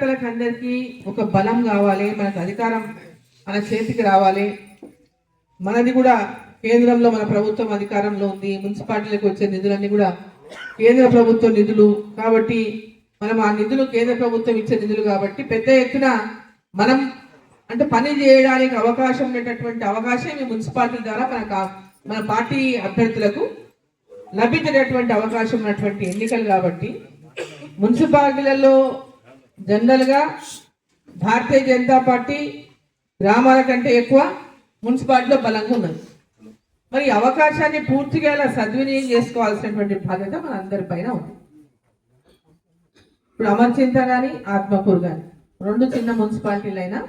అందరికీ ఒక బలం కావాలి, మనకు అధికారం మన చేతికి రావాలి. మనది కూడా కేంద్రంలో మన ప్రభుత్వం అధికారంలో ఉంది. మున్సిపాలిటీలకు వచ్చే నిధులన్నీ కూడా కేంద్ర ప్రభుత్వ నిధులు కాబట్టి మనం ఆ నిధులు కేంద్ర ప్రభుత్వం ఇచ్చే నిధులు కాబట్టి పెద్ద ఎత్తున మనం అంటే పని చేయడానికి అవకాశం ఉండేటటువంటి అవకాశం ఈ మున్సిపాలిటీ ద్వారా మన పార్టీ అభ్యర్థులకు లభించేటటువంటి అవకాశం ఉన్నటువంటి ఎన్నికలు కాబట్టి మున్సిపాలిటీలలో జనరల్గా భారతీయ జనతా పార్టీ గ్రామాల కంటే ఎక్కువ మున్సిపాలిటీలో బలంగా ఉన్నది. మరి అవకాశాన్ని పూర్తిగా సద్వినియోగం చేసుకోవాల్సినటువంటి బాధ్యత మన అందరిపైన ఉంది. ఇప్పుడు అమర్చింత కానీ ఆత్మకూరు కానీ రెండు చిన్న మున్సిపాలిటీలు అయినా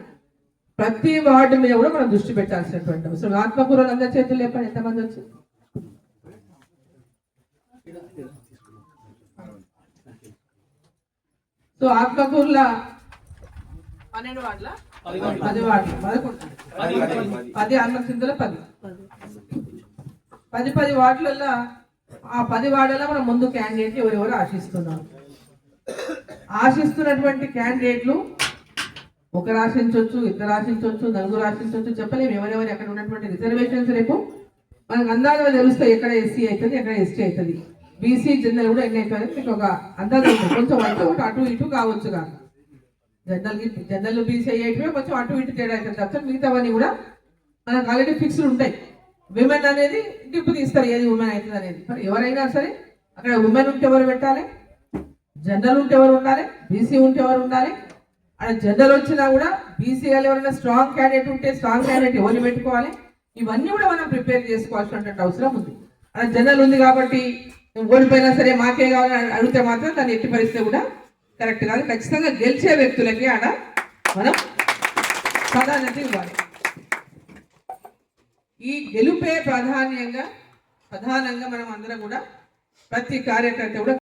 ప్రతి వార్డు మీద కూడా మనం దృష్టి పెట్టాల్సినటువంటి అవసరం. ఆత్మకూరు అందరి చేతులు లేపండి, ఎంతమంది వచ్చి సో ఆత్మకూరులో 12 వార్డుల 10 వార్డులు 10 అమర్చింతలో 10 వార్డులలో ఆ 10 వార్డులలో మనం ముందు క్యాండిడేట్ ఎవరెవరు ఆశిస్తున్నటువంటి క్యాండిడేట్లు ఒకరు ఆశించవచ్చు, ఇద్దరు ఆశించవచ్చు, నలుగురు ఆశించవచ్చు, చెప్పలేము ఎవరెవరు అక్కడ ఉన్నటువంటి రిజర్వేషన్స్ రేపు మనకు అందాజుగా తెలుస్తాయి. ఎక్కడ ఎస్సీ అవుతుంది, ఎక్కడ ఎస్టీ అవుతుంది, బీసీ జనరల్ కూడా ఎన్ని అవుతుంది మీకు ఒక అందాజు కొంచెం అటు ఇటు కావచ్చు. కాక జనరల్ బీసీ అయ్యేటివే కొంచెం అటు ఇటు తేడా అవుతుంది తప్ప మిగతావన్నీ కూడా మనకు ఆల్రెడీ ఫిక్స్డ్ ఉంటాయి. విమెన్ అనేది డిప్పు తీస్తారు ఏది ఉమెన్ అవుతుంది అనేది. మరి ఎవరైనా సరే అక్కడ ఉమెన్ ఉంటే ఎవరు పెట్టాలి, జనరల్ ఉంటే ఎవరు ఉండాలి, బీసీ ఉంటే ఎవరు ఉండాలి. అక్కడ జనరల్ వచ్చినా కూడా బీసీలో ఎవరైనా స్ట్రాంగ్ క్యాండిడేట్ ఉంటే స్ట్రాంగ్ క్యాండిడేట్ ఎవరిని పెట్టుకోవాలి. ఇవన్నీ కూడా మనం ప్రిపేర్ చేసుకోవాల్సినటువంటి అవసరం ఉంది. అక్కడ జనరల్ ఉంది కాబట్టి ఓడిపోయినా సరే మాకే కావాలని అడిగితే మాత్రం దాన్ని ఎట్టి పరిస్థితి కూడా కరెక్ట్ కాదు. ఖచ్చితంగా గెలిచే వ్యక్తులకి ఆడ మనం ప్రాధాన్యత ఇవ్వాలి. ఈ గెలుపే ప్రధానంగా మనం అందరం కూడా ప్రతి కార్యకర్త కూడా